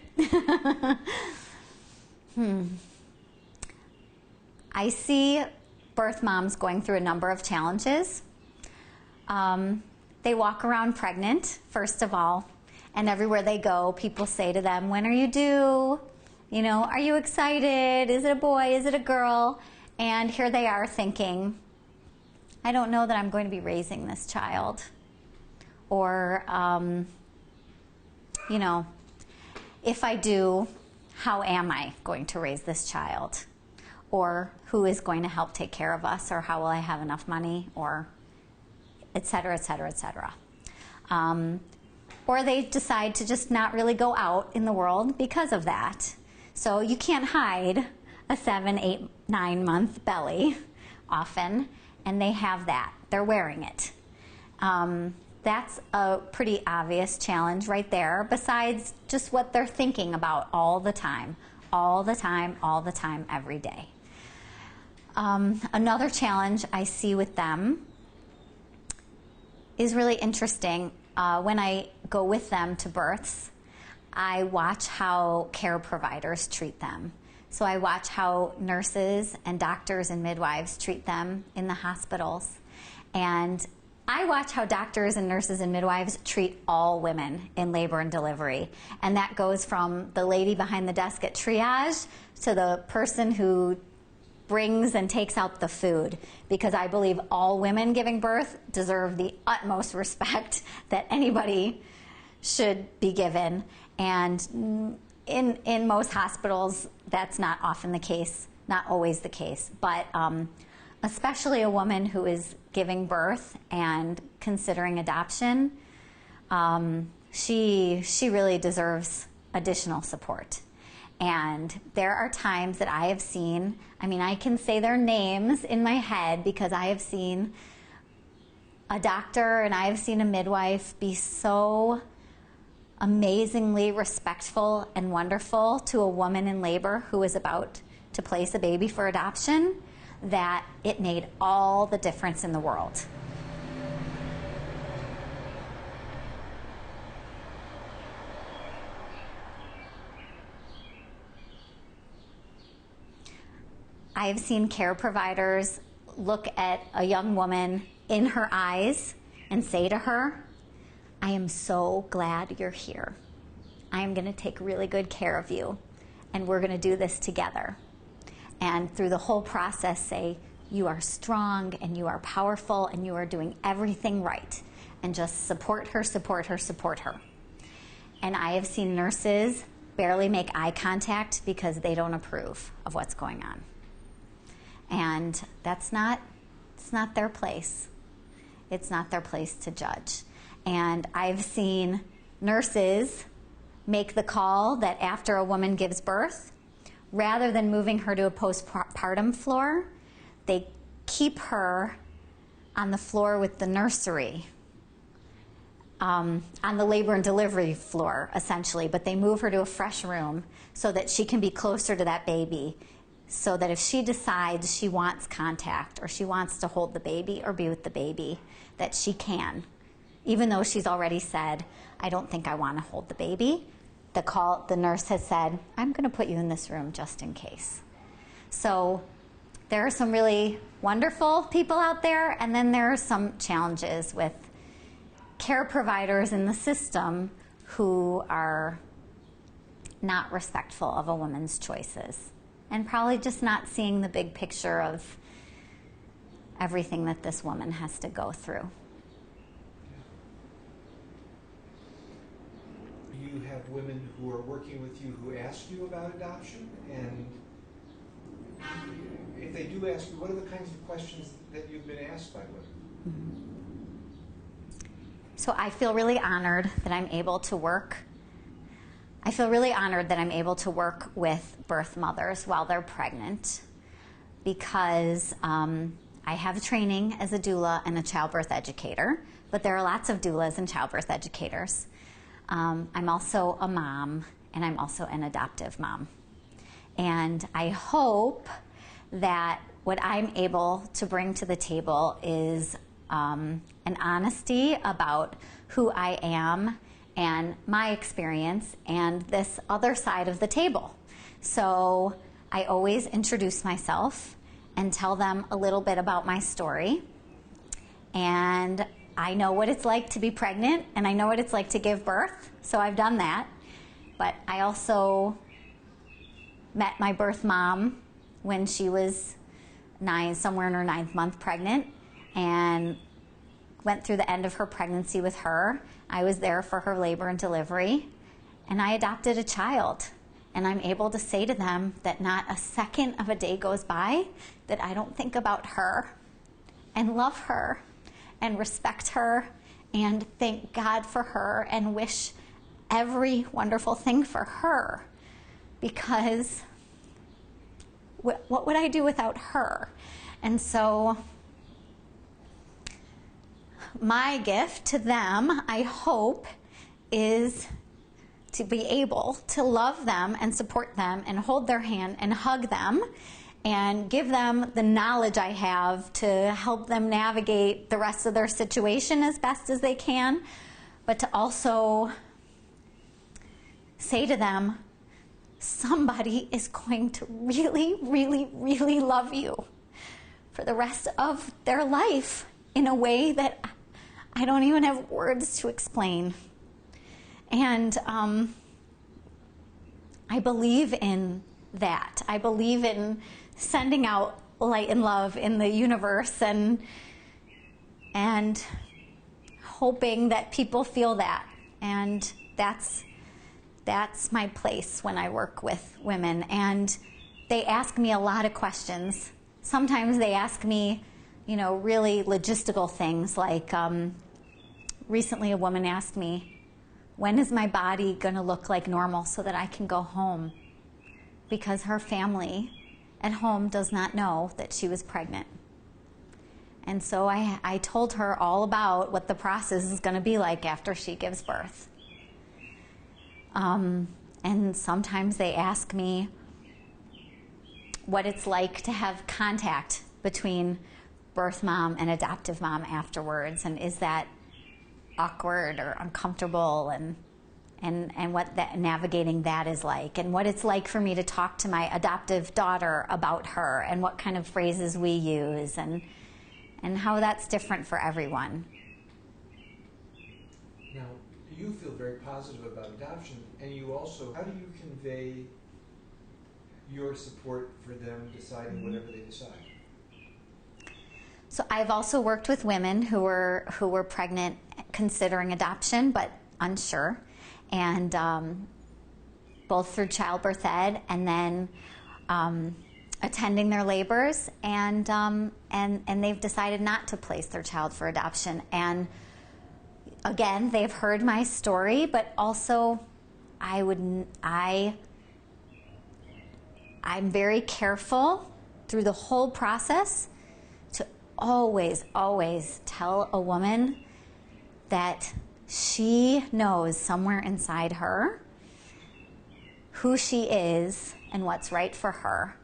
I see birth moms going through a number of challenges. They walk around pregnant, first of all, and everywhere they go, people say to them, "When are you due? You know, are you excited? Is it a boy? Is it a girl?" And here they are thinking, "I don't know that I'm going to be raising this child." Or, you know, if I do, how am I going to raise this child? Or who is going to help take care of us? Or how will I have enough money? Or et cetera, et cetera, et cetera. Or they decide to just not really go out in the world because of that. So you can't hide a 7, 8, 9-month belly often, and they have that. They're wearing it. That's a pretty obvious challenge right there, besides just what they're thinking about all the time, every day. Another challenge I see with them is really interesting. When I go with them to births, I watch how care providers treat them. So I watch how nurses and doctors and midwives treat them in the hospitals. And I watch how doctors and nurses and midwives treat all women in labor and delivery. And that goes from the lady behind the desk at triage to the person who brings and takes out the food, because I believe all women giving birth deserve the utmost respect that anybody should be given. And in most hospitals, that's not often the case, not always the case. But especially a woman who is giving birth and considering adoption, she really deserves additional support. And there are times that I have seen, I can say their names in my head because I have seen a doctor and I have seen a midwife be so amazingly respectful and wonderful to a woman in labor who is about to place a baby for adoption, that it made all the difference in the world. I have seen care providers look at a young woman in her eyes and say to her, I am so glad you're here. I am going to take really good care of you, and we're going to do this together. And through the whole process say, you are strong and you are powerful and you are doing everything right. And just support her, support her, support her. And I have seen nurses barely make eye contact because they don't approve of what's going on. And it's not their place. It's not their place to judge. And I've seen nurses make the call that after a woman gives birth, rather than moving her to a postpartum floor, they keep her on the floor with the nursery, on the labor and delivery floor, essentially, but they move her to a fresh room so that she can be closer to that baby, so that if she decides she wants contact or she wants to hold the baby or be with the baby, that she can. Even though she's already said, I don't think I want to hold the baby, the nurse has said, I'm going to put you in this room just in case. So there are some really wonderful people out there, and then there are some challenges with care providers in the system who are not respectful of a woman's choices and probably just not seeing the big picture of everything that this woman has to go through. You have women who are working with you who ask you about adoption, and if they do ask you, what are the kinds of questions that you've been asked by women? So I feel really honored that I'm able to work. I feel really honored that I'm able to work with birth mothers while they're pregnant, because I have training as a doula and a childbirth educator, but there are lots of doulas and childbirth educators. I'm also a mom, and I'm also an adoptive mom. And I hope that what I'm able to bring to the table is an honesty about who I am and my experience and this other side of the table. So I always introduce myself and tell them a little bit about my story. And I know what it's like to be pregnant, and I know what it's like to give birth, so I've done that. But I also met my birth mom when she was somewhere in her 9th month pregnant, and went through the end of her pregnancy with her. I was there for her labor and delivery, and I adopted a child. And I'm able to say to them that not a second of a day goes by that I don't think about her and love her and respect her and thank God for her and wish every wonderful thing for her, because what would I do without her? And so my gift to them, I hope, is to be able to love them and support them and hold their hand and hug them and give them the knowledge I have to help them navigate the rest of their situation as best as they can, but to also say to them, somebody is going to really, really, really love you for the rest of their life in a way that I don't even have words to explain. And I believe in that. I believe in sending out light and love in the universe and hoping that people feel that. And that's my place when I work with women. And they ask me a lot of questions. Sometimes they ask me, really logistical things, like recently a woman asked me, when is my body going to look like normal so that I can go home? Because her family at home does not know that she was pregnant. And so I told her all about what the process is going to be like after she gives birth. And sometimes they ask me what it's like to have contact between birth mom and adoptive mom afterwards, and is that awkward or uncomfortable? And and what that navigating that is like, and what it's like for me to talk to my adoptive daughter about her, and what kind of phrases we use, and how that's different for everyone. Now, you feel very positive about adoption, and you also, how do you convey your support for them deciding whatever they decide? So I've also worked with women who were pregnant, considering adoption, but unsure, and both through childbirth ed and then attending their labors, and they've decided not to place their child for adoption. And again, they've heard my story, but also I'm very careful through the whole process to always tell a woman that she knows somewhere inside her who she is and what's right for her.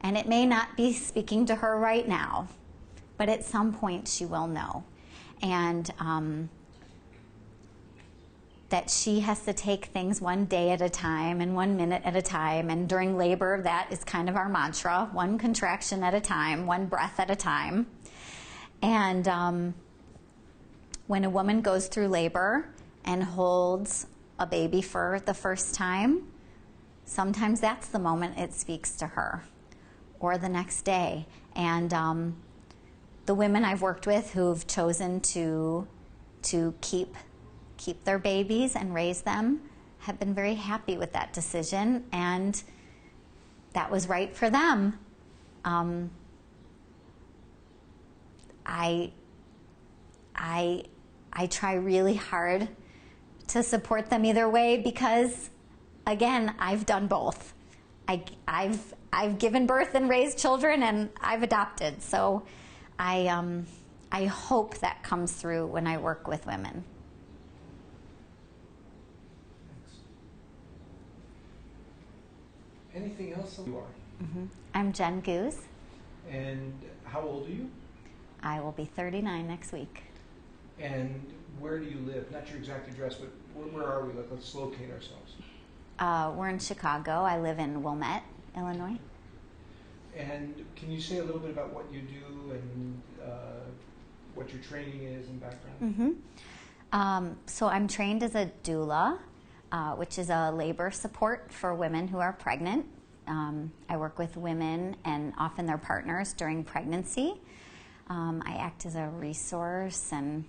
And it may not be speaking to her right now, but at some point she will know. And that she has to take things one day at a time and 1 minute at a time. And during labor, that is kind of our mantra: one contraction at a time, one breath at a time. And when a woman goes through labor and holds a baby for the first time, sometimes that's the moment it speaks to her, or the next day. And the women I've worked with who've chosen to keep their babies and raise them have been very happy with that decision, and that was right for them. I try really hard to support them either way, because again, I've done both. I've given birth and raised children, and I've adopted. So I hope that comes through when I work with women. Thanks. Anything else you are? I'm G Gooze. And how old are you? I will be 39 next week. And where do you live? Not your exact address, but where are we? Let's locate ourselves. We're in Chicago. I live in Wilmette, Illinois. And can you say a little bit about what you do and what your training is and background? So I'm trained as a doula, which is a labor support for women who are pregnant. I work with women and often their partners during pregnancy. I act as a resource and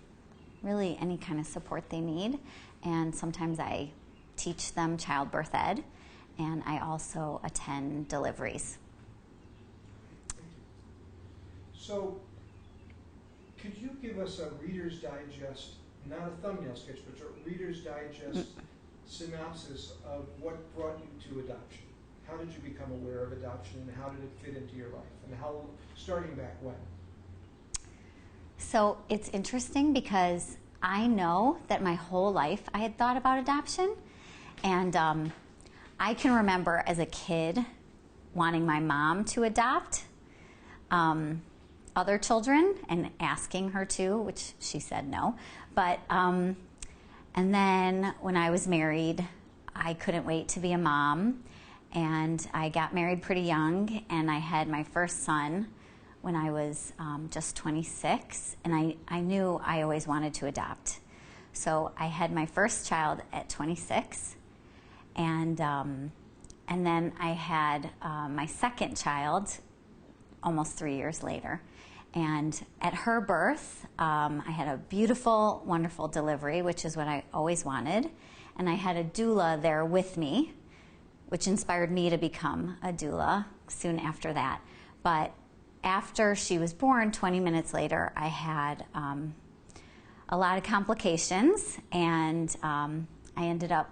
really any kind of support they need. And sometimes I teach them childbirth ed, and I also attend deliveries. So, could you give us a Reader's Digest, not a thumbnail sketch, but a Reader's Digest synopsis of what brought you to adoption? How did you become aware of adoption, and how did it fit into your life? And how, starting back when? So it's interesting because I know that my whole life I had thought about adoption. And I can remember as a kid wanting my mom to adopt other children and asking her to, which she said no. But and then when I was married, I couldn't wait to be a mom. And I got married pretty young, and I had my first son when I was just 26, and I knew I always wanted to adopt. So I had my first child at 26, and then I had my second child almost 3 years later. And at her birth, I had a beautiful, wonderful delivery, which is what I always wanted. And I had a doula there with me, which inspired me to become a doula soon after that. But after she was born, 20 minutes later, I had a lot of complications, and I ended up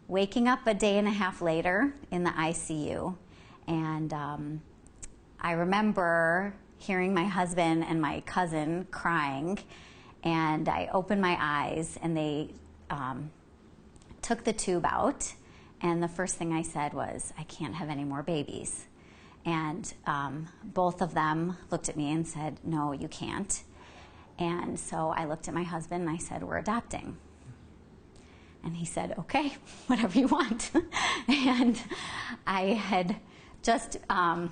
waking up a day and a half later in the ICU. And I remember hearing my husband and my cousin crying, and I opened my eyes, and they took the tube out, and the first thing I said was, "I can't have any more babies." And both of them looked at me and said, "No, you can't." And so I looked at my husband and I said, "We're adopting." And he said, okay, whatever you want. And I had just, I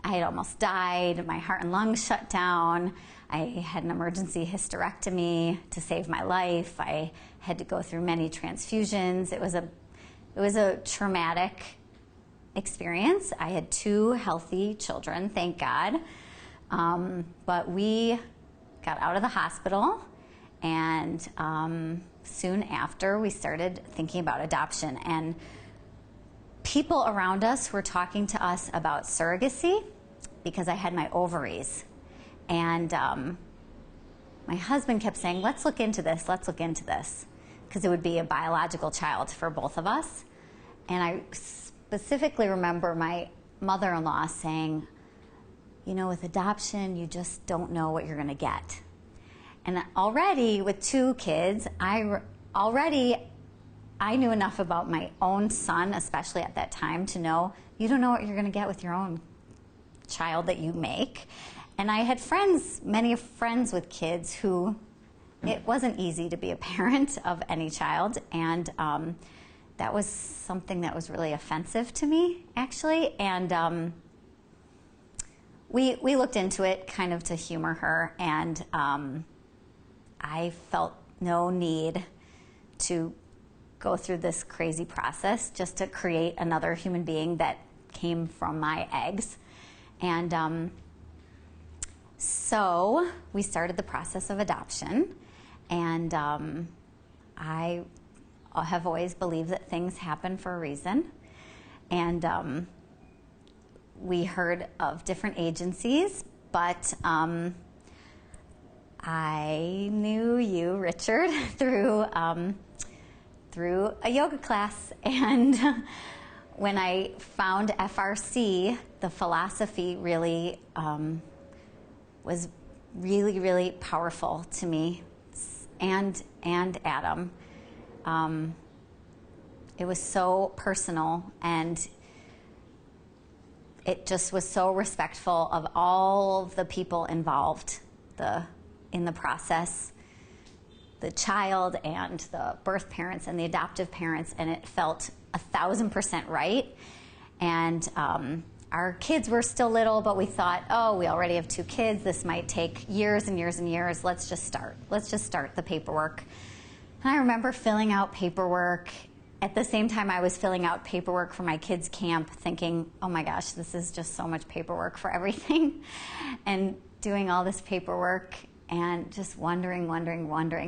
had almost died. My heart and lungs shut down. I had an emergency hysterectomy to save my life. I had to go through many transfusions. It was a traumatic experience. I had 2 healthy children, thank God. But we got out of the hospital, and soon after we started thinking about adoption. And people around us were talking to us about surrogacy because I had my ovaries. And my husband kept saying, let's look into this, because it would be a biological child for both of us. And I specifically remember my mother-in-law saying, you know, with adoption, you just don't know what you're going to get. And already with 2 kids, I knew enough about my own son, especially at that time, to know you don't know what you're going to get with your own child that you make. And I had many friends with kids who it wasn't easy to be a parent of any child. And that was something that was really offensive to me, actually. And we looked into it kind of to humor her. And I felt no need to go through this crazy process just to create another human being that came from my eggs. And so we started the process of adoption, and I have always believed that things happen for a reason. And we heard of different agencies, but I knew you, Richard, through a yoga class. And when I found FRC, the philosophy really was really, really powerful to me, and Adam. It was so personal, and it just was so respectful of all of the people involved in the process, the child and the birth parents and the adoptive parents, and it felt 1,000% right. And our kids were still little, but we thought, oh, we already have 2 kids. This might take years and years and years. Let's just start the paperwork. And I remember filling out paperwork. At the same time, I was filling out paperwork for my kids' camp, thinking, oh my gosh, this is just so much paperwork for everything. And doing all this paperwork and just wondering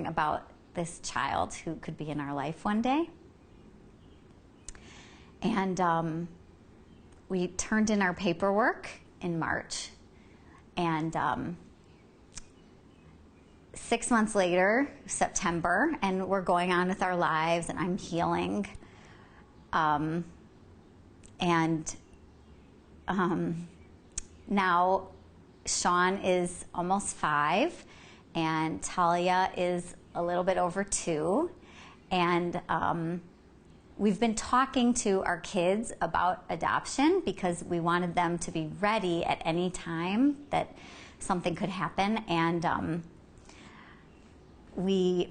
about this child who could be in our life one day. And we turned in our paperwork in March. And 6 months later, September, and we're going on with our lives, and I'm healing. Now Sean is almost 5, and Talia is a little bit over 2. And we've been talking to our kids about adoption because we wanted them to be ready at any time that something could happen. And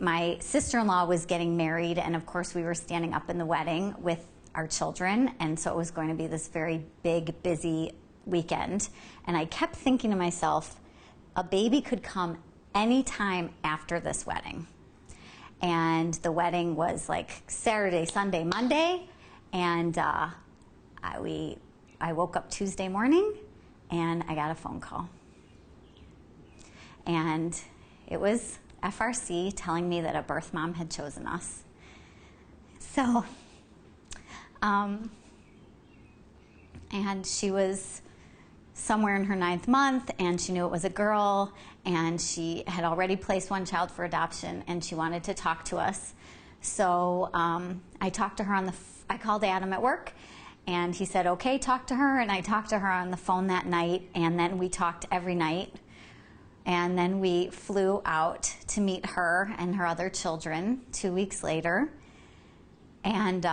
my sister-in-law was getting married, and of course we were standing up in the wedding with our children, and so it was going to be this very big, busy weekend. And I kept thinking to myself, a baby could come anytime after this wedding. And the wedding was like Saturday, Sunday, Monday, and I woke up Tuesday morning and I got a phone call. And it was FRC telling me that a birth mom had chosen us. So, and she was somewhere in her 9th month, and she knew it was a girl, and she had already placed 1 child for adoption, and she wanted to talk to us. So I talked to her I called Adam at work, and he said, okay, talk to her, and I talked to her on the phone that night, and then we talked every night. And then we flew out to meet her and her other children 2 weeks later. And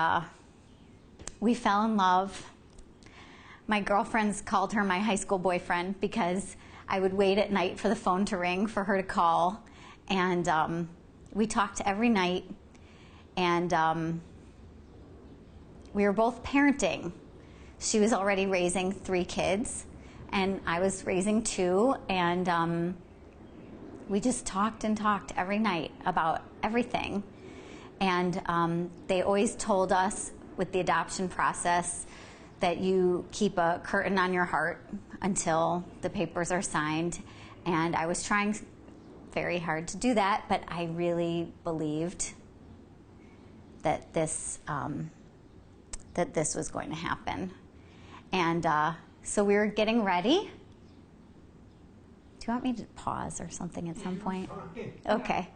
we fell in love. My girlfriends called her my high school boyfriend because I would wait at night for the phone to ring for her to call. And we talked every night. and we were both parenting. She was already raising 3 kids, and I was raising 2, and we just talked and talked every night about everything. And they always told us with the adoption process that you keep a curtain on your heart until the papers are signed. And I was trying very hard to do that, but I really believed that this was going to happen. And so we were getting ready. Do you want me to pause or something at some point? Fine. Okay.